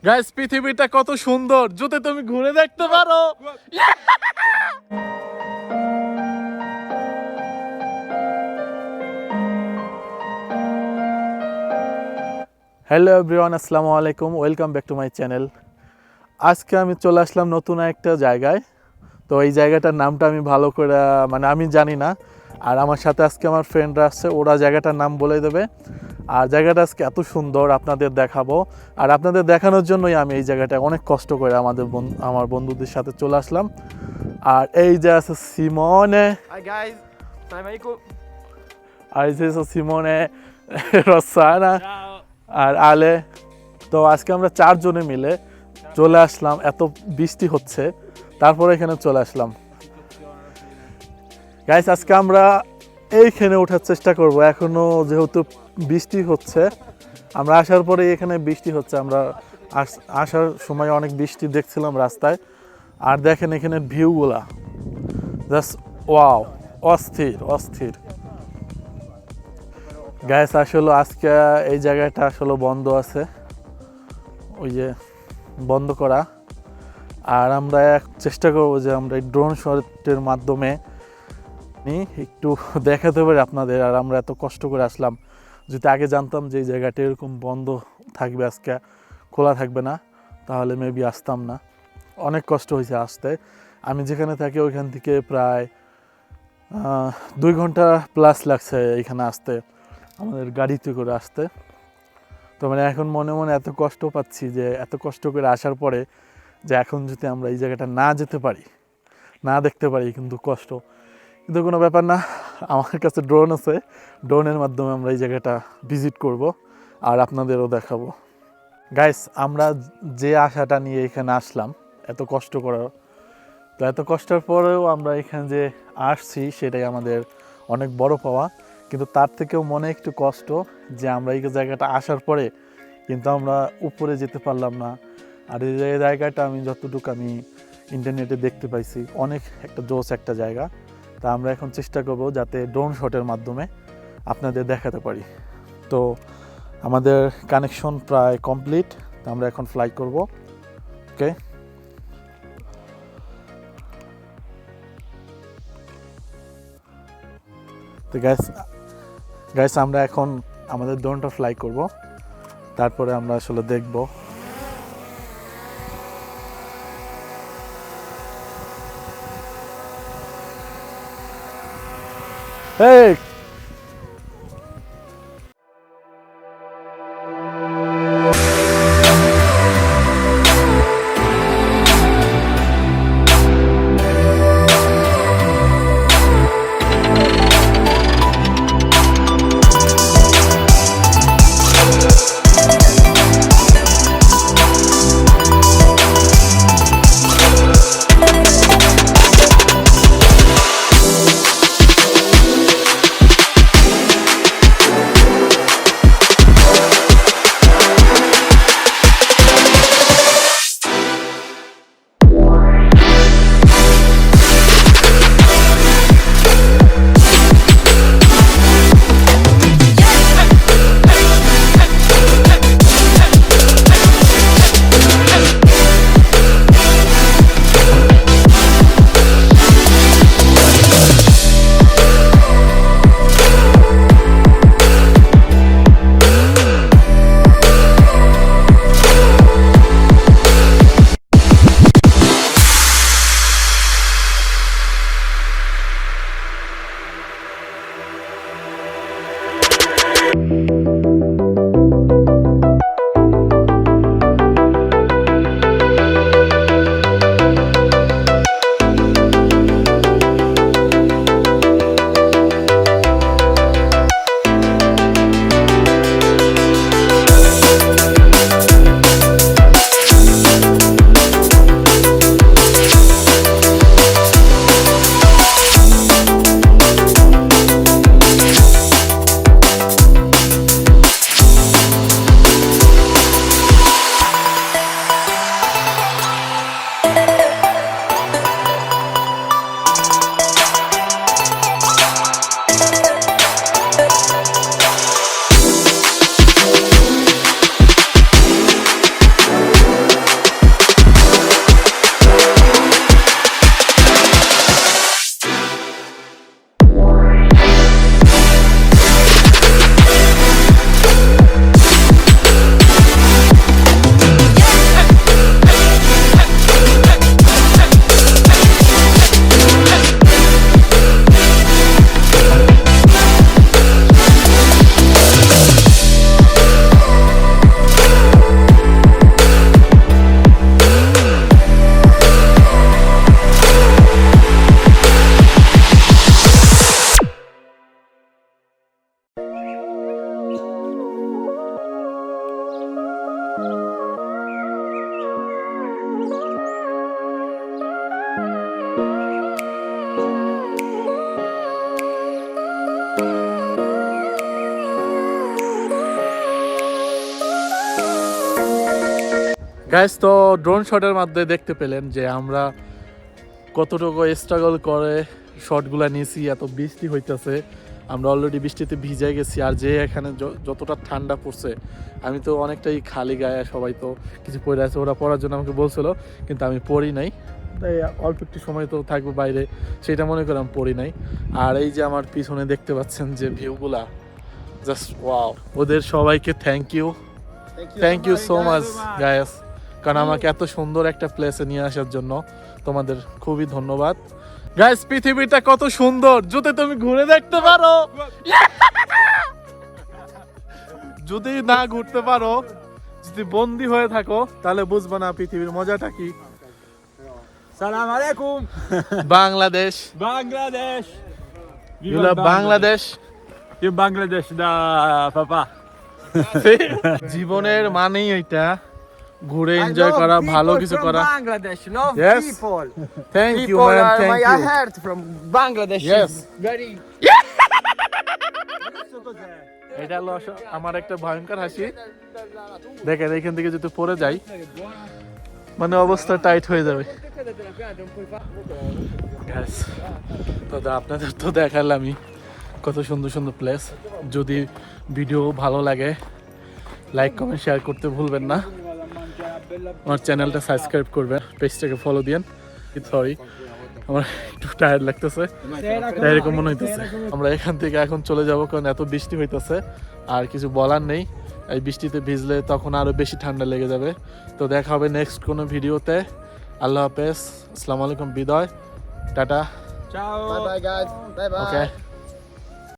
Guys পৃথিবীটা কত সুন্দর যদি তুমি ঘুরে দেখতে পারো। হ্যালো এভরিওয়ান, আসসালামু আলাইকুম, welcome back to my channel. আজকে আমি চলে আসলাম নতুন একটা জায়গায়। তো এই জায়গাটার নামটা আমি ভালো করে আমি জানি না। আর আমার সাথে আজকে আমার ফ্রেন্ডরা আসছে, ওরা জায়গাটার নাম বলে দেবে। আর জায়গাটা আজকে এত সুন্দর আপনাদের দেখাবো। আর আপনাদের দেখানোর জন্যই আমি এই জায়গাটায় অনেক কষ্ট করে আমার বন্ধুদের সাথে চলে আসলাম। আর এই যে আছে সিমনে। Hi guys, salam alaikum. আর এই যে আছে সিমনে, রসানা আর আলে। তো আজকে আমরা চারজনে মিলে চলে আসলাম। এত বৃষ্টি হচ্ছে, তারপরে এখানে চলে আসলাম। গাইস আজকে আমরা এইখানে ওঠার চেষ্টা করব। এখনো যেহেতু বৃষ্টি হচ্ছে, আমরা আসার পরে এখানে বৃষ্টি হচ্ছে। আমরা আসার সময় অনেক বৃষ্টি দেখছিলাম রাস্তায়। আর দেখেন এখানে ভিউগুলা জাস্ট ওয়াও, অস্থির অস্থির। গাইস আসলে আজকে এই জায়গাটা আসলে বন্ধ আছে, ওই যে বন্ধ করা। আর আমরা চেষ্টা করবো যে আমরা এই ড্রোন শটের মাধ্যমে একটু দেখাতে পারি আপনাদের। আর আমরা এত কষ্ট করে আসলাম, যদি আগে জানতাম যে এই জায়গাটা এরকম বন্ধ থাকবে, আজকে খোলা থাকবে না, তাহলে মেবি আসতাম না। অনেক কষ্ট হয়েছে আসতে। আমি যেখানে থাকি ওইখান থেকে প্রায় 2 ঘন্টা প্লাস লাগছে এখানে আসতে, আমাদের গাড়িতে করে আসতে। তো এখন মনে মনে এত কষ্ট পাচ্ছি যে এত কষ্ট করে আসার পরে যে এখন যদি আমরা এই জায়গাটা না যেতে পারি, না দেখতে পারি, কিন্তু কষ্ট। কিন্তু কোনো ব্যাপার না, আমার কাছে ড্রোন আছে, ড্রোনের মাধ্যমে আমরা এই জায়গাটা ভিজিট করব আর আপনাদেরও দেখাবো। গাইস আমরা যে আশাটা নিয়ে এখানে আসলাম, এত কষ্ট করার, তো এত কষ্টের পরেও আমরা এখানে যে আসছি সেটাই আমাদের অনেক বড় পাওয়া। কিন্তু তার থেকেও মনে একটু কষ্ট যে আমরা এই জায়গাটা আসার পরে কিন্তু আমরা উপরে যেতে পারলাম না। আর এই জায়গাটা আমি যতটুকু ইন্টারনেটে দেখতে পাইছি অনেক একটা জোস একটা জায়গা। তা আমরা এখন চেষ্টা করব যাতে ড্রোন শটের মাধ্যমে আপনাদের দেখাতে পারি। তো আমাদের কানেকশন প্রায় কমপ্লিট, তো আমরা এখন ফ্লাই করব। ওকে, তো গাইস আমরা এখন আমাদের ড্রোনটা ফ্লাই করব, তারপরে আমরা আসলে দেখব। এই গাইস, তো ড্রোন শটের মাধ্যমে দেখতে পেলেন যে আমরা কতটুকু স্ট্রাগল করে শটগুলা নিয়েছি। এত বৃষ্টি হইতেছে, আমরা অলরেডি বৃষ্টিতে ভিজে গেছি। আর যে এখানে যতটা ঠান্ডা পড়ছে, আমি তো অনেকটাই খালি গায়ে, সবাই তো কিছু পরে আছে, ওরা পরার জন্য আমাকে বলছিল, কিন্তু আমি পরি নাই। তাই অল্প একটু সময় তো থাকবো বাইরে, সেটা মনে করে আমি পরি নাই। আর এই যে আমার পিছনে দেখতে পাচ্ছেন যে ভিউগুলা, জাস্ট ওয়াও। ওদের সবাইকে thank you so much guys, কারণ আমাকে এত সুন্দর একটা প্লেসে নিয়ে আসার জন্য তোমাদের খুবই ধন্যবাদ। গাইস, পৃথিবীটা কত সুন্দর যদি তুমি ঘুরে দেখতে পারো। যদি না ঘুরতে পারো, যদি বন্দী হয়ে থাকো, তাহলে বুঝবো না পৃথিবীর মজাটা কি। Salam alaikum. Bangladesh, Bangladesh. you love Bangladesh. You Bangladesh da papa. জীবনের মানেই এটা, ঘুরে এনজয় করা, ভালো কিছু করা। Bangladesh, love Yes. people. Thank you People man, are thank my you. heart from Bangladesh. Yes. Is very. এটা হলো আমার একটা ভয়ঙ্কর হাসি। দেখেন, এখান থেকে যদি পড়ে যাই, মানে অবস্থা টাইট হয়ে যাবে। Guys, তো আপনাদের তো দেখালামই কত সুন্দর সুন্দর প্লেস। যদি ভিডিও ভালো লাগে, লাইক কমেন্ট শেয়ার করতে ভুলবেন না। আমার চ্যানেলটা সাবস্ক্রাইব করবেন, পেজটাকে ফলো দিন। সরি, আমার একটু টায়ার্ড লাগতেছে, তাই এরকম মনে হইতেছে। আমরা এখান থেকে এখন চলে যাব, কারণ এত বৃষ্টি হইতেছে, আর কিছু বলার নেই। এই বৃষ্টিতে ভিজলে তখন আরো বেশি ঠান্ডা লেগে যাবে। তো দেখা হবে নেক্সট কোনো ভিডিওতে। আল্লাহ হাফেজ, আসসালামু আলাইকুম, বিদায়, tata. Ciao. Bye bye guys. Bye bye. ওকে।